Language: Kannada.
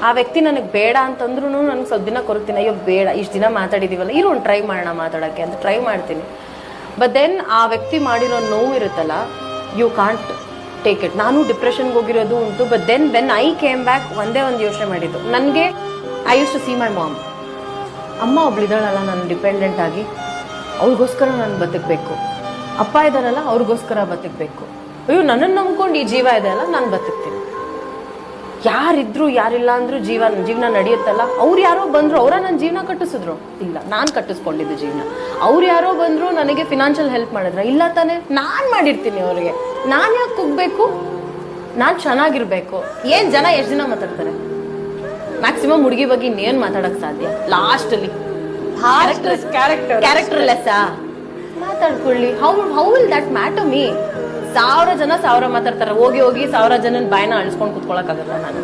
ಆ ವ್ಯಕ್ತಿ ನನಗೆ ಬೇಡ ಅಂತಂದ್ರೂ ನನಗೆ ಸ್ವಲ್ಪ ದಿನ ಕೊರಗ್ತೀನಿ, ಅಯ್ಯೋ ಬೇಡ ಇಷ್ಟು ದಿನ ಮಾತಾಡಿದೀವಲ್ಲ, ಇರು ಒಂದು ಟ್ರೈ ಮಾಡೋಣ ಮಾತಾಡೋಕ್ಕೆ ಅಂತ ಟ್ರೈ ಮಾಡ್ತೀನಿ. ಬಟ್ ದೆನ್ ಆ ವ್ಯಕ್ತಿ ಮಾಡಿರೋ ನೋವು ಇರುತ್ತಲ್ಲ, ಯು ಕಾಂಟ್ ಟೇಕ್ ಇಟ್. ನಾನು ಡಿಪ್ರೆಷನ್ಗೆ ಹೋಗಿರೋದು ಉಂಟು. But then when I came back ಒಂದೇ ಒಂದು ಯೋಚನೆ ಮಾಡಿದ್ದು, ನನಗೆ I use to see my mom. ಅಮ್ಮ ಒಬ್ಳಿದಾಳಲ್ಲ ನಾನು ಡಿಪೆಂಡೆಂಟ್ ಆಗಿ, ಅವ್ರಿಗೋಸ್ಕರ ನಾನು ಬದುಕಬೇಕು. ಅಪ್ಪ ಇದ್ದಾರಲ್ಲ ಅವ್ರಿಗೋಸ್ಕರ ಬದುಕಬೇಕು. ಅಯ್ಯೋ ನನ್ನನ್ನು ನಂಬ್ಕೊಂಡು ಈ ಜೀವ ಇದೆ ಅಲ್ಲ, ನಾನು ಬದುಕ್ತೀನಿ. ಯಾರಿದ್ರು ಯಾರಿಲ್ಲ ಅಂದ್ರೂ ಜೀವನ ನಡೆಯುತ್ತಲ್ಲ. ಅವ್ರು ಯಾರೋ ಬಂದ್ರು, ಅವರ ನನ್ನ ಜೀವನ ಕಟ್ಟಿಸಿದ್ರು? ಇಲ್ಲ, ನಾನು ಕಟ್ಟಿಸ್ಕೊಂಡಿದ್ದು ಜೀವನ. ಅವ್ರು ಯಾರೋ ಬಂದ್ರು ನನಗೆ ಫಿನಾನ್ಷಿಯಲ್ ಹೆಲ್ಪ್ ಮಾಡಿದ್ರ? ಇಲ್ಲ ತಾನೆ, ನಾನು ಮಾಡಿರ್ತೀನಿ ಅವ್ರಿಗೆ. ನಾನು ಯಾಕೆ ಕುಗ್ಬೇಕು? ನಾನು ಚೆನ್ನಾಗಿರ್ಬೇಕು. ಏನ್ ಜನ ಎಷ್ಟು ದಿನ ಮಾತಾಡ್ತಾರೆ? ಮ್ಯಾಕ್ಸಿಮಮ್ ಹುಡುಗಿ ಬಗ್ಗೆ ಇನ್ನೇನ್ ಮಾತಾಡಕ್ ಸಾಧ್ಯ? ಲಾಸ್ಟ್ ಅಲ್ಲಿ ಕ್ಯಾರೆಕ್ಟರ್ ಲೆಸ್ಸಾ ಮಾತಾಡ್ಕೊಳ್ಳಿ. How will that matter me? 1000 ಜನ 1000 ಮಾತಾಡ್ತಾರೆ. ಹೋಗಿ 1000 ಜನನ ಬಾಯನ್ನ ಅಳಿಸ್ಕೊಂಡು ಕುತ್ಕೊಳಕ್ಕಾಗಲ್ಲ ನಾನು.